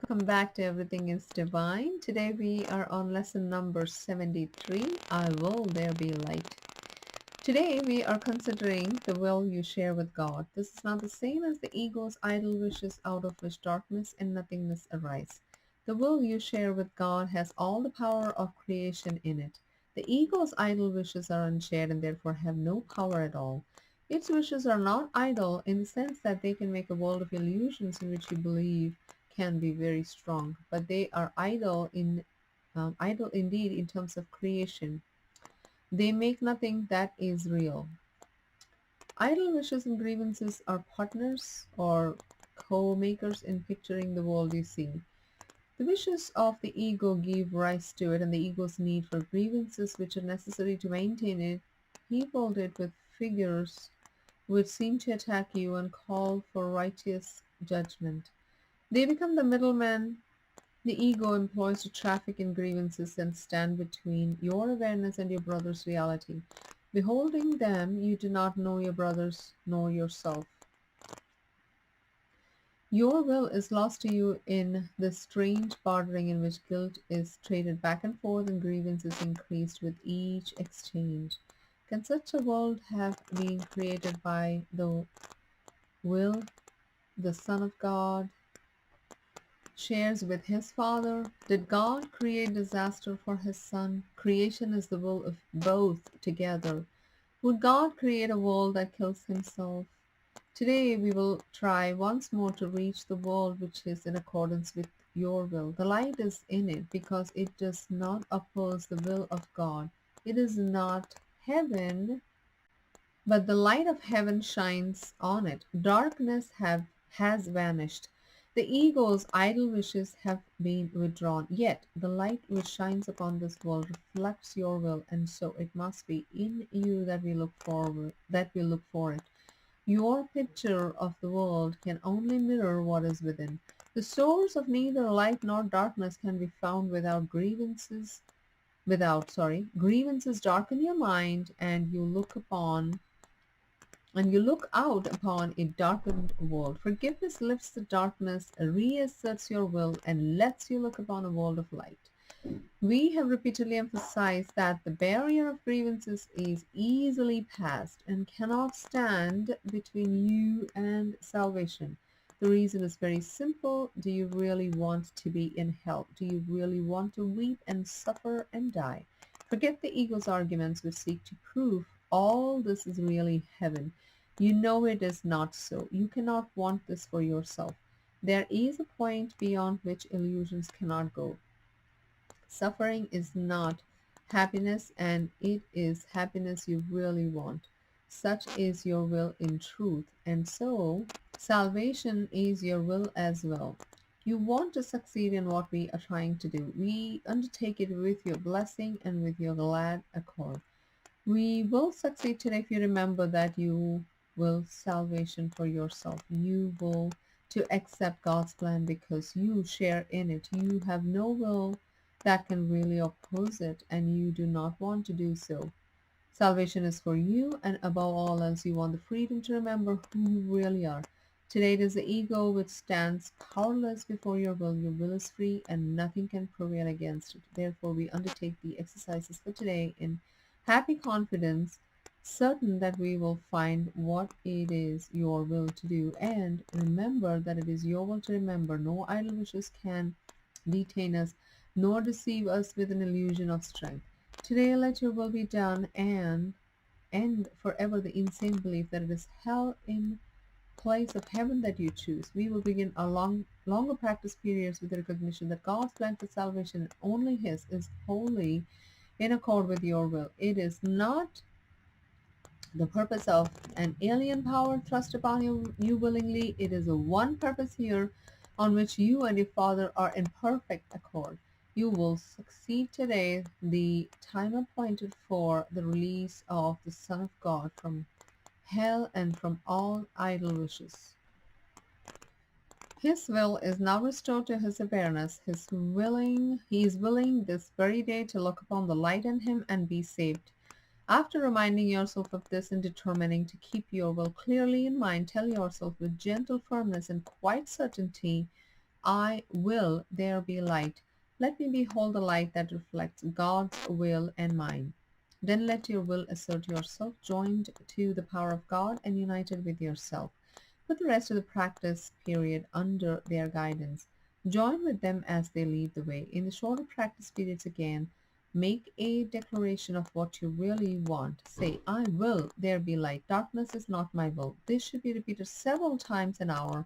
welcome back to Everything is Divine. Today we are on lesson number 73, I Will There Be Light. Today we are considering the will you share with God. This is not the same as the ego's idle wishes out of which darkness and nothingness arise. The will you share with God has all the power of creation in it. The ego's idle wishes are unshared and therefore have no power at all. Its wishes are not idle in the sense that they can make a world of illusions in which you believe can be very strong, but they are idle indeed in terms of creation. They make nothing that is real. Idle wishes and grievances are partners or co-makers in picturing the world you see. The wishes of the ego give rise to it, and the ego's need for grievances which are necessary to maintain it, peopled it with figures which seem to attack you and call for righteous judgment. They become the middlemen the ego employs to traffic in grievances and stand between your awareness and your brother's reality. Beholding them, you do not know your brothers nor yourself. Your will is lost to you in the strange bartering in which guilt is traded back and forth and grievance is increased with each exchange. Can such a world have been created by the will, the Son of God, shares with his Father? Did God create disaster for his Son? Creation is the will of both together. Would God create a world that kills himself? Today we will try once more to reach the world which is in accordance with your will. The light is in it because it does not oppose the will of God. It is not heaven, but the light of heaven shines on it. Has vanished. The ego's idle wishes have been withdrawn. Yet the light which shines upon this world reflects your will, and so it must be in you that we look for it. Your picture of the world can only mirror what is within. The source of neither light nor darkness can be found grievances darken your mind, and you look out upon a darkened world. Forgiveness lifts the darkness, reasserts your will, and lets you look upon a world of light. We have repeatedly emphasized that the barrier of grievances is easily passed and cannot stand between you and salvation. The reason is very simple. Do you really want to be in hell? Do you really want to weep and suffer and die? Forget the ego's arguments which seek to prove all this is really heaven. You know it is not so. You cannot want this for yourself. There is a point beyond which illusions cannot go. Suffering is not happiness, and it is happiness you really want. Such is your will in truth, and so salvation is your will as well. You want to succeed in what we are trying to do. We undertake it with your blessing and with your glad accord. We will succeed today if you remember that you will salvation for yourself. You will to accept God's plan because you share in it. You have no will that can really oppose it, and you do not want to do so. Salvation is for you, and above all else, you want the freedom to remember who you really are. Today it is the ego which stands powerless before your will. Your will is free, and nothing can prevail against it. Therefore, we undertake the exercises for today in happy confidence, certain that we will find what it is your will to do. And remember that it is your will to remember. No idle wishes can detain us, nor deceive us with an illusion of strength. Today let your will be done and end forever the insane belief that it is hell in place of heaven that you choose. We will begin our longer practice periods with the recognition that God's plan for salvation, only His, is wholly in accord with your will. It is not the purpose of an alien power thrust upon you willingly. It is a one purpose here on which you and your Father are in perfect accord. You will succeed today, the time appointed for the release of the Son of God from hell and from all idle wishes. His will is now restored to his awareness. He is willing this very day to look upon the light in him and be saved. After reminding yourself of this and determining to keep your will clearly in mind, tell yourself with gentle firmness and quiet certainty I will there be light. Let me behold the light that reflects God's will and mine. Then let your will assert yourself, joined to the power of God and united with yourself. Put the rest of the practice period under their guidance. Join with them as they lead the way. In the shorter practice periods again, make a declaration of what you really want. Say, I will there be light. Darkness is not my will. This should be repeated several times an hour.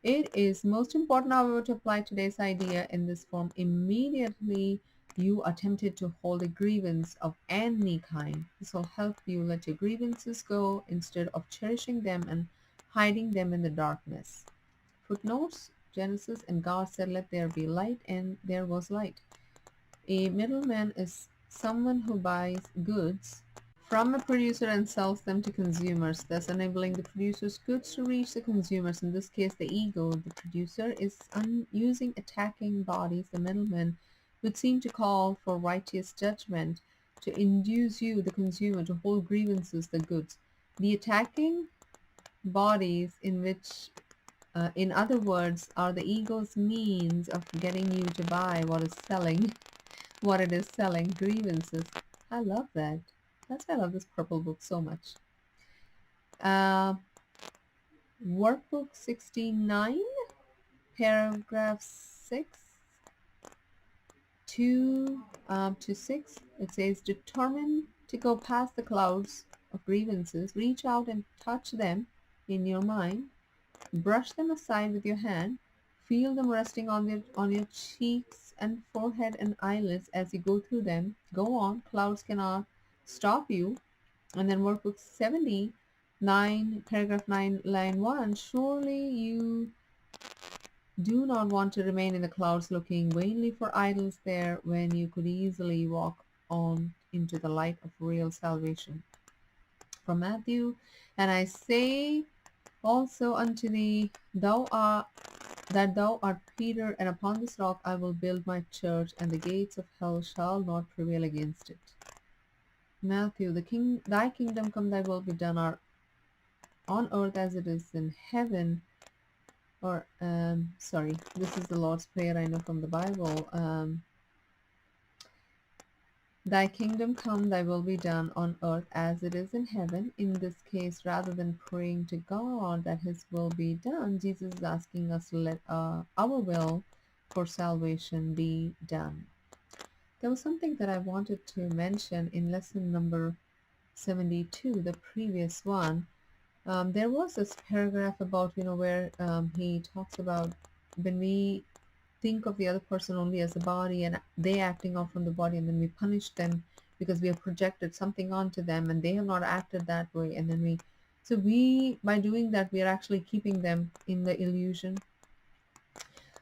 It is most important, however, to apply today's idea in this form immediately you are tempted to hold a grievance of any kind. This will help you let your grievances go instead of cherishing them and hiding them in the darkness. Footnotes: Genesis, and God said, let there be light, and there was light. A middleman is someone who buys goods from a producer and sells them to consumers, thus enabling the producer's goods to reach the consumers. In this case, the ego. The producer is using attacking bodies. The middleman would seem to call for righteous judgment to induce you, the consumer, to hold grievances, the goods. The attacking bodies, in other words, are the ego's means of getting you to buy what it is selling, grievances. I love that. That's why I love this purple book so much. Workbook 69, paragraph 6 to 6. It says, determine to go past the clouds of grievances. Reach out and touch them in your mind. Brush them aside with your hand. Feel them resting on your cheeks and forehead and eyelids as you go through them. Go on. Clouds cannot stop you. And then workbook 79, paragraph 9, line 1. Surely you do not want to remain in the clouds looking vainly for idols there when you could easily walk on into the light of real salvation. From Matthew, and I say also unto thee, thou art Peter, and upon this rock I will build my church, and the gates of hell shall not prevail against it. Matthew, thy kingdom come, thy will be done on earth as it is in heaven. Or, this is the Lord's Prayer, I know from the Bible. Thy kingdom come, thy will be done on earth as it is in heaven. In this case, rather than praying to God that his will be done, Jesus is asking us to let our will for salvation be done. There was something that I wanted to mention in lesson number 72, the previous one. There was this paragraph about, where he talks about when we think of the other person only as a body and they acting out from the body, and then we punish them because we have projected something onto them and they have not acted that way, and then by doing that, we are actually keeping them in the illusion.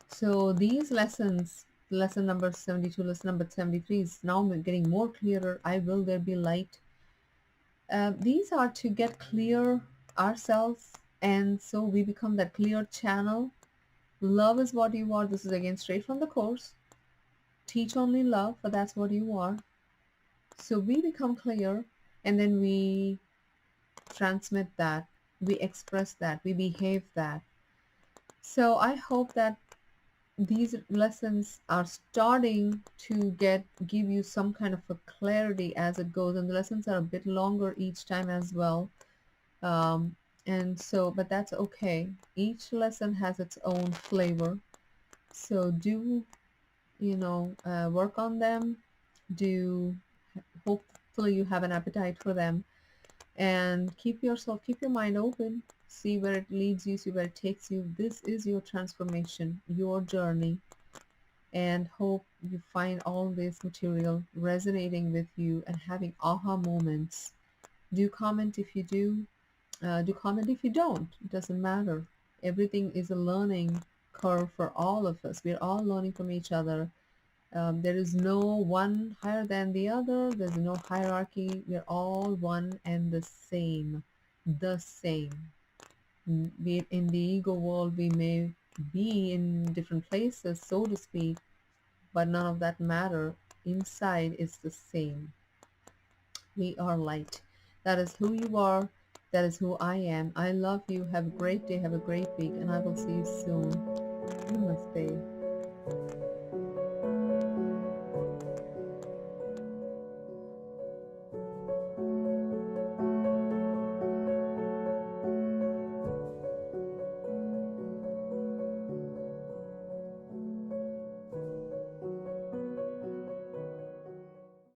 So these lessons, lesson number 72, lesson number 73, is now getting more clearer. I will there be light. These are to get clear ourselves, and so we become that clear channel. Love is what you are. This is again straight from the Course. Teach only love, for that's what you are. So we become clear, and then we transmit that, we express that, we behave that. So I hope that these lessons are starting to give you some kind of a clarity as it goes, and the lessons are a bit longer each time as well. But that's okay. Each lesson has its own flavor. So do, work on them. Hopefully you have an appetite for them, and keep your mind open. See where it leads you, see where it takes you. This is your transformation, your journey, and hope you find all this material resonating with you and having aha moments. Do comment if you do. Do comment if you don't. It doesn't matter. Everything is a learning curve for all of us. We're all learning from each other. There is no one higher than the other. There's no hierarchy. We're all one and the same. The same. In the ego world, we may be in different places, so to speak, but none of that matter. Inside is the same. We are light. That is who you are. That is who I am. I love you. Have a great day. Have a great week. And I will see you soon. Namaste.